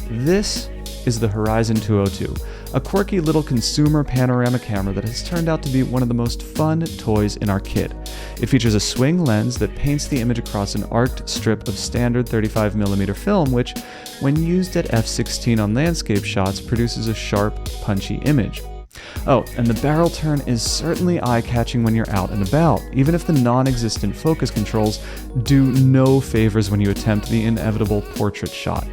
This is the Horizon 202, a quirky little consumer panorama camera that has turned out to be one of the most fun toys in our kit. It features a swing lens that paints the image across an arced strip of standard 35mm film, which, when used at f/16 on landscape shots, produces a sharp, punchy image. Oh, and the barrel turn is certainly eye-catching when you're out and about, even if the non-existent focus controls do no favors when you attempt the inevitable portrait shot.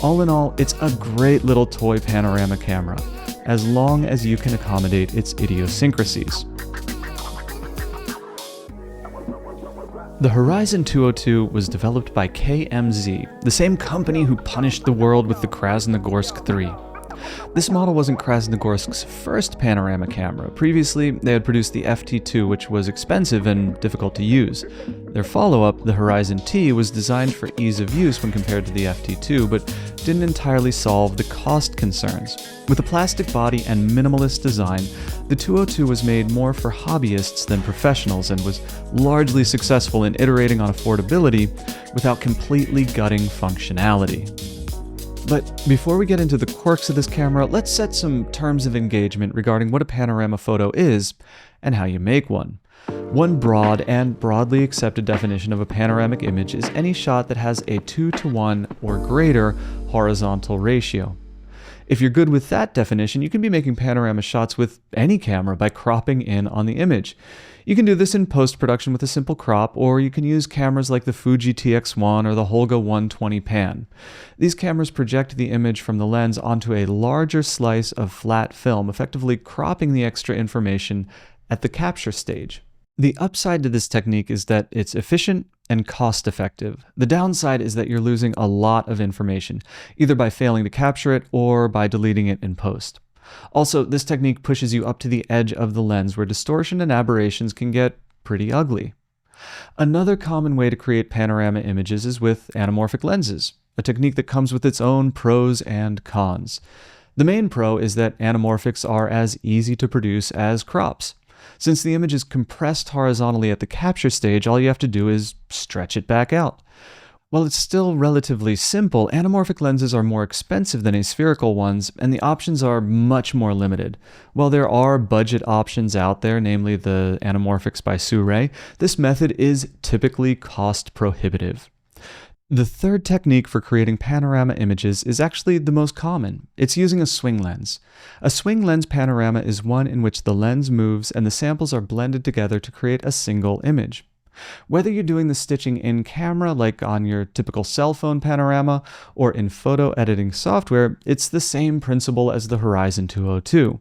All in all, it's a great little toy panorama camera, as long as you can accommodate its idiosyncrasies. The Horizon 202 was developed by KMZ, the same company who punished the world with the Krasnogorsky 3. This model wasn't Krasnogorsk's first panorama camera. Previously, they had produced the FT2, which was expensive and difficult to use. Their follow-up, the Horizon T, was designed for ease of use when compared to the FT2, but didn't entirely solve the cost concerns. With a plastic body and minimalist design, the 202 was made more for hobbyists than professionals and was largely successful in iterating on affordability without completely gutting functionality. But before we get into the quirks of this camera, let's set some terms of engagement regarding what a panorama photo is and how you make one. One broad and broadly accepted definition of a panoramic image is any shot that has a 2:1 or greater horizontal ratio. If you're good with that definition, you can be making panorama shots with any camera by cropping in on the image. You can do this in post-production with a simple crop, or you can use cameras like the Fuji TX1 or the Holga 120 pan. These cameras project the image from the lens onto a larger slice of flat film, effectively cropping the extra information at the capture stage. The upside to this technique is that it's efficient and cost-effective. The downside is that you're losing a lot of information, either by failing to capture it or by deleting it in post. Also, this technique pushes you up to the edge of the lens where distortion and aberrations can get pretty ugly. Another common way to create panorama images is with anamorphic lenses, a technique that comes with its own pros and cons. The main pro is that anamorphics are as easy to produce as crops. Since the image is compressed horizontally at the capture stage, all you have to do is stretch it back out. While it's still relatively simple, anamorphic lenses are more expensive than aspherical ones, and the options are much more limited. While there are budget options out there, namely the anamorphics by Sirui, this method is typically cost prohibitive. The third technique for creating panorama images is actually the most common. It's using a swing lens. A swing lens panorama is one in which the lens moves and the samples are blended together to create a single image. Whether you're doing the stitching in camera, like on your typical cell phone panorama, or in photo editing software, it's the same principle as the Horizon 202.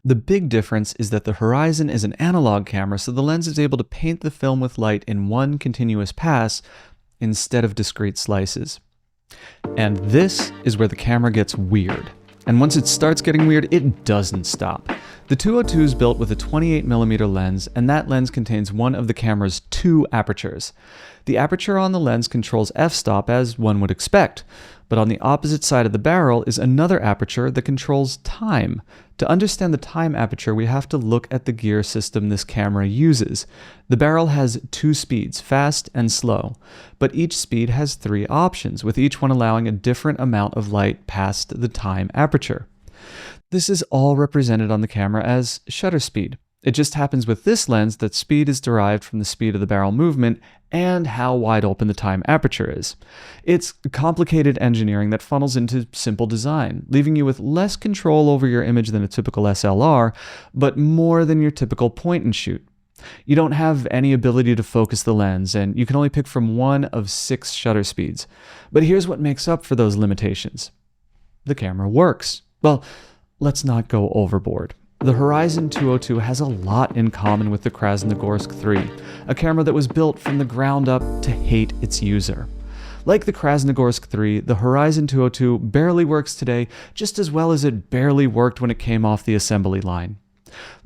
The big difference is that the Horizon is an analog camera, so the lens is able to paint the film with light in one continuous pass instead of discrete slices. And this is where the camera gets weird. And once it starts getting weird, it doesn't stop. The 202 is built with a 28mm lens, and that lens contains one of the camera's two apertures. The aperture on the lens controls f-stop, as one would expect, but on the opposite side of the barrel is another aperture that controls time. To understand the time aperture, we have to look at the gear system this camera uses. The barrel has two speeds, fast and slow, but each speed has three options, with each one allowing a different amount of light past the time aperture. This is all represented on the camera as shutter speed. It just happens with this lens that speed is derived from the speed of the barrel movement and how wide open the time aperture is. It's complicated engineering that funnels into simple design, leaving you with less control over your image than a typical SLR, but more than your typical point and shoot. You don't have any ability to focus the lens, and you can only pick from one of 6 shutter speeds. But here's what makes up for those limitations. The camera works. Well, let's not go overboard. The Horizon 202 has a lot in common with the Krasnogorsky 3, a camera that was built from the ground up to hate its user. Like the Krasnogorsky 3, the Horizon 202 barely works today just as well as it barely worked when it came off the assembly line.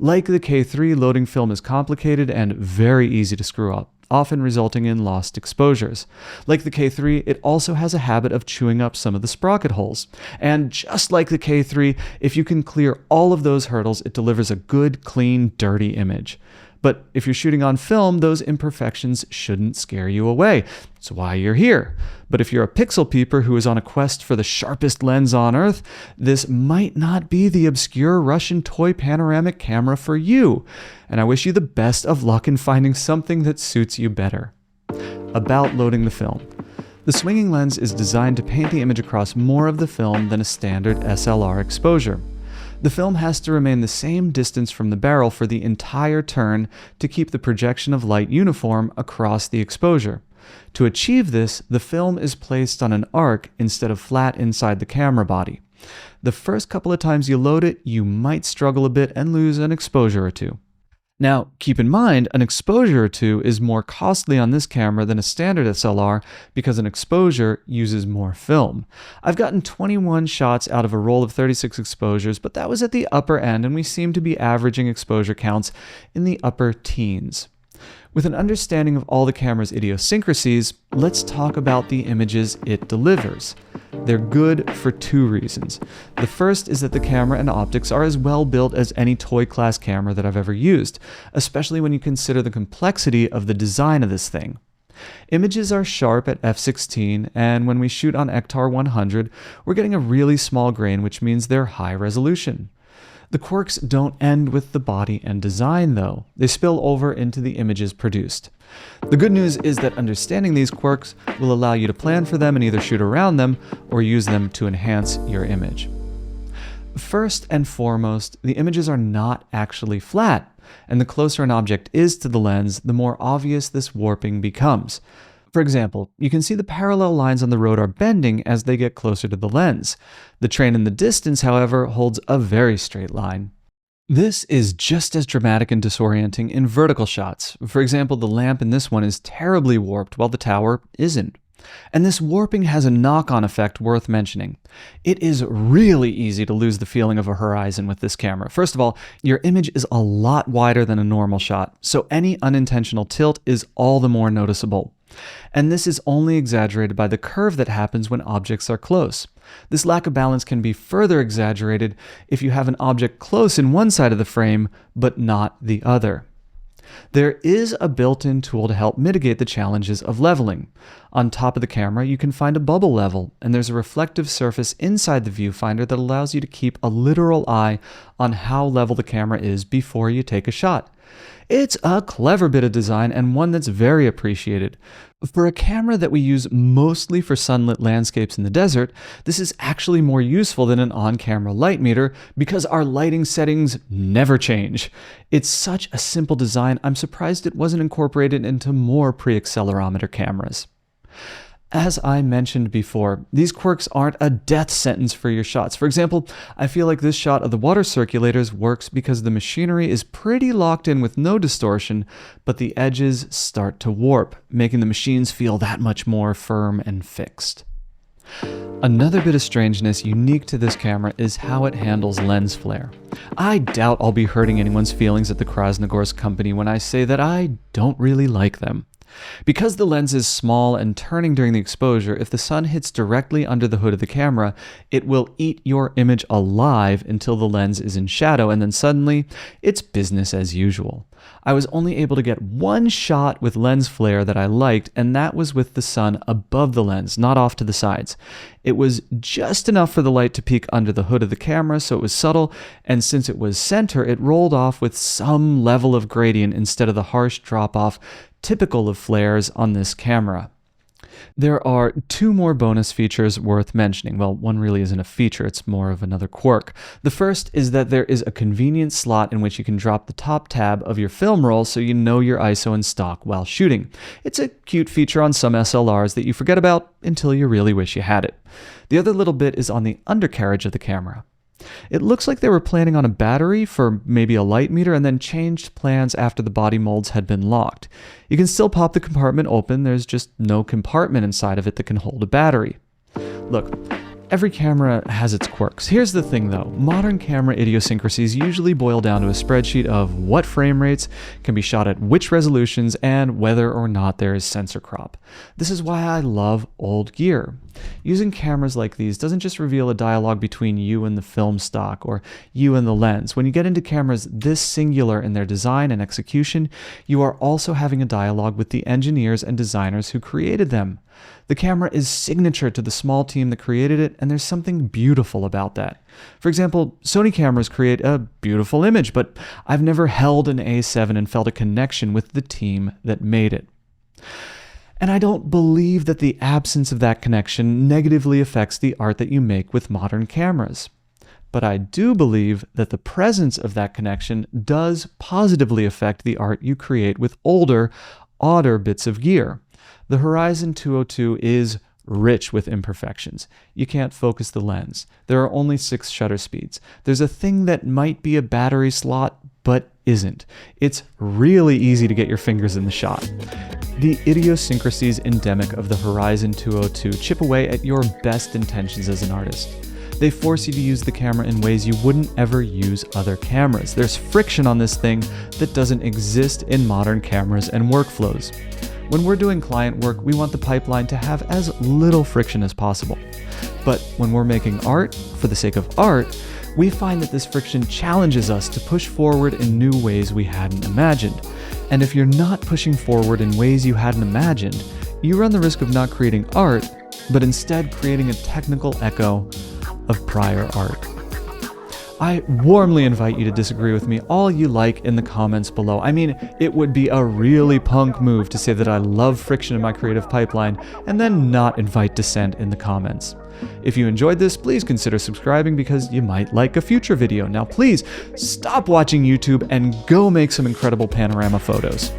Like the K3, loading film is complicated and very easy to screw up, often resulting in lost exposures. Like the K3, it also has a habit of chewing up some of the sprocket holes. And just like the K3, if you can clear all of those hurdles, it delivers a good, clean, dirty image. But if you're shooting on film, those imperfections shouldn't scare you away. It's why you're here. But if you're a pixel peeper who is on a quest for the sharpest lens on Earth, this might not be the obscure Russian toy panoramic camera for you. And I wish you the best of luck in finding something that suits you better. About loading the film. The swinging lens is designed to paint the image across more of the film than a standard SLR exposure. The film has to remain the same distance from the barrel for the entire turn to keep the projection of light uniform across the exposure. To achieve this, the film is placed on an arc instead of flat inside the camera body. The first couple of times you load it, you might struggle a bit and lose an exposure or two. Now, keep in mind, an exposure or two is more costly on this camera than a standard SLR because an exposure uses more film. I've gotten 21 shots out of a roll of 36 exposures, but that was at the upper end, and we seem to be averaging exposure counts in the upper teens. With an understanding of all the camera's idiosyncrasies, let's talk about the images it delivers. They're good for two reasons. The first is that the camera and optics are as well built as any toy class camera that I've ever used, especially when you consider the complexity of the design of this thing. Images are sharp at f/16, and when we shoot on Ektar 100, we're getting a really small grain, which means they're high resolution. The quirks don't end with the body and design, though. They spill over into the images produced. The good news is that understanding these quirks will allow you to plan for them and either shoot around them or use them to enhance your image. First and foremost, the images are not actually flat, and the closer an object is to the lens, the more obvious this warping becomes. For example, you can see the parallel lines on the road are bending as they get closer to the lens. The train in the distance, however, holds a very straight line. This is just as dramatic and disorienting in vertical shots. For example, the lamp in this one is terribly warped while the tower isn't. And this warping has a knock-on effect worth mentioning. It is really easy to lose the feeling of a horizon with this camera. First of all, your image is a lot wider than a normal shot, so any unintentional tilt is all the more noticeable. And this is only exaggerated by the curve that happens when objects are close. This lack of balance can be further exaggerated if you have an object close in one side of the frame, but not the other. There is a built-in tool to help mitigate the challenges of leveling. On top of the camera, you can find a bubble level, and there's a reflective surface inside the viewfinder that allows you to keep a literal eye on how level the camera is before you take a shot. It's a clever bit of design and one that's very appreciated. For a camera that we use mostly for sunlit landscapes in the desert, this is actually more useful than an on-camera light meter because our lighting settings never change. It's such a simple design, I'm surprised it wasn't incorporated into more pre-accelerometer cameras. As I mentioned before, these quirks aren't a death sentence for your shots. For example, I feel like this shot of the water circulators works because the machinery is pretty locked in with no distortion, but the edges start to warp, making the machines feel that much more firm and fixed. Another bit of strangeness unique to this camera is how it handles lens flare. I doubt I'll be hurting anyone's feelings at the Krasnogorsky Company when I say that I don't really like them. Because the lens is small and turning during the exposure, if the sun hits directly under the hood of the camera, it will eat your image alive until the lens is in shadow, and then suddenly, it's business as usual. I was only able to get one shot with lens flare that I liked, and that was with the sun above the lens, not off to the sides. It was just enough for the light to peek under the hood of the camera, so it was subtle, and since it was center, it rolled off with some level of gradient instead of the harsh drop-off typical of flares on this camera. There are two more bonus features worth mentioning. Well, one really isn't a feature, it's more of another quirk. The first is that there is a convenient slot in which you can drop the top tab of your film roll so you know your ISO and stock while shooting. It's a cute feature on some SLRs that you forget about until you really wish you had it. The other little bit is on the undercarriage of the camera. It looks like they were planning on a battery for maybe a light meter and then changed plans after the body molds had been locked. You can still pop the compartment open, there's just no compartment inside of it that can hold a battery. Look, Every camera has its quirks. Here's the thing though, modern camera idiosyncrasies usually boil down to a spreadsheet of what frame rates can be shot at which resolutions and whether or not there is sensor crop. This is why I love old gear. Using cameras like these doesn't just reveal a dialogue between you and the film stock or you and the lens. When you get into cameras this singular in their design and execution, you are also having a dialogue with the engineers and designers who created them. The camera is signature to the small team that created it, and there's something beautiful about that. For example, Sony cameras create a beautiful image, but I've never held an A7 and felt a connection with the team that made it. And I don't believe that the absence of that connection negatively affects the art that you make with modern cameras. But I do believe that the presence of that connection does positively affect the art you create with older, odder bits of gear. The Horizon 202 is rich with imperfections. You can't focus the lens. There are only 6 shutter speeds. There's a thing that might be a battery slot, but isn't. It's really easy to get your fingers in the shot. The idiosyncrasies endemic of the Horizon 202 chip away at your best intentions as an artist. They force you to use the camera in ways you wouldn't ever use other cameras. There's friction on this thing that doesn't exist in modern cameras and workflows. When we're doing client work, we want the pipeline to have as little friction as possible. But when we're making art, for the sake of art, we find that this friction challenges us to push forward in new ways we hadn't imagined. And if you're not pushing forward in ways you hadn't imagined, you run the risk of not creating art, but instead creating a technical echo of prior art. I warmly invite you to disagree with me all you like in the comments below. I mean, it would be a really punk move to say that I love friction in my creative pipeline and then not invite dissent in the comments. If you enjoyed this, please consider subscribing because you might like a future video. Now please stop watching YouTube and go make some incredible panorama photos.